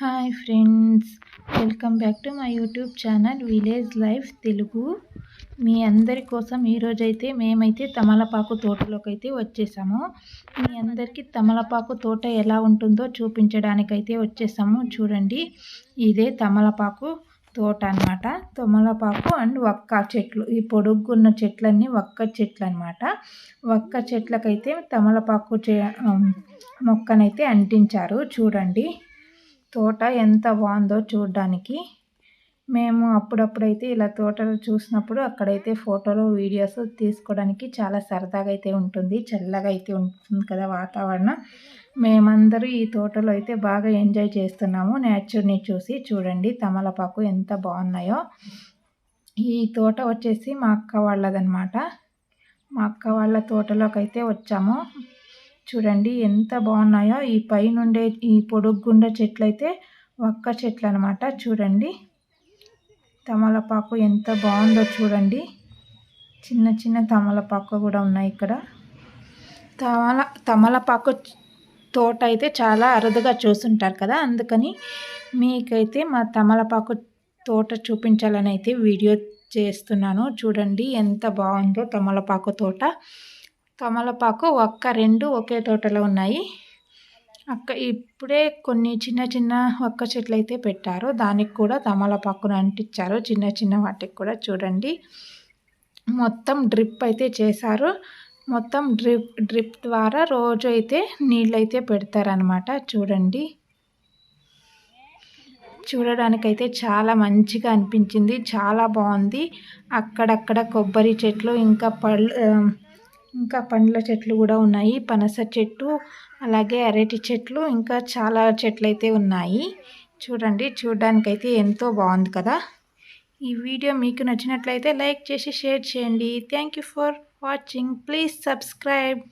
Hi friends, welcome back to my YouTube channel village life Telugu. మీ అందరి కోసం ఈరోజైతే మేమైతే తమలపాకు తోటలోకి అయితే వచ్చేసాము. మీ అందరికీ తమలపాకు తోట ఎలా ఉంటుందో చూపించడానికైతే వచ్చేసాము. చూడండి, ఇదే తమలపాకు తోట అన్నమాట. తమలపాకు అండ్ వక్క చెట్లు, ఈ పొడుగున్న చెట్లన్నీ వక్క చెట్లు అన్నమాట. వక్క చెట్లకైతే తమలపాకు మొక్కనైతే అంటించారు. చూడండి తోట ఎంత బాగుందో చూడడానికి. మేము అప్పుడప్పుడైతే ఇలా తోటలు చూసినప్పుడు అక్కడైతే ఫోటోలు వీడియోస్ తీసుకోవడానికి చాలా సరదాగా అయితే ఉంటుంది, చల్లగా అయితే ఉంటుంది కదా వాతావరణం. మేమందరూ ఈ తోటలో అయితే బాగా ఎంజాయ్ చేస్తున్నాము నేచర్ని చూసి. చూడండి తమలపాకు ఎంత బాగున్నాయో. ఈ తోట వచ్చేసి మా అక్క వాళ్ళదనమాట. మా అక్క వాళ్ళ తోటలోకి అయితే వచ్చాము. చూడండి ఎంత బాగున్నాయో. ఈ పైనుండే ఈ పొడుగుండ చెట్లు అయితే వక్క చెట్లు అనమాట. చూడండి తమలపాకు ఎంత బాగుందో చూడండి. చిన్న చిన్న తమలపాకు కూడా ఉన్నాయి ఇక్కడ. తమలపాకు తోట అయితే చాలా అరుదుగా చూస్తుంటారు కదా, అందుకని మీకైతే మా తమలపాకు తోట చూపించాలని అయితే వీడియో చేస్తున్నాను. చూడండి ఎంత బాగుందో తమలపాకు తోట. తమలపాకు ఒక్క రెండు ఒకే తోటలో ఉన్నాయి. ఇప్పుడే కొన్ని చిన్న చిన్న ఒక్క చెట్లు అయితే పెట్టారు, దానికి కూడా తమలపాకును అంటించారు చిన్న చిన్న వాటికి కూడా. చూడండి మొత్తం డ్రిప్ అయితే చేశారు. మొత్తం డ్రిప్ ద్వారా రోజు అయితే నీళ్ళు అయితే పెడతారనమాట. చూడండి చూడడానికైతే చాలా మంచిగా అనిపించింది, చాలా బాగుంది. అక్కడక్కడ కొబ్బరి చెట్లు ఇంకా పండ్ల చెట్లు కూడా ఉన్నాయి. పనస చెట్టు, అలాగే అరటి చెట్లు, ఇంకా చాలా చెట్లు అయితే ఉన్నాయి. చూడండి చూడడానికైతే ఎంతో బాగుంది కదా. ఈ వీడియో మీకు నచ్చినట్లయితే లైక్ చేసి షేర్ చేయండి. Thank you for watching. Please subscribe.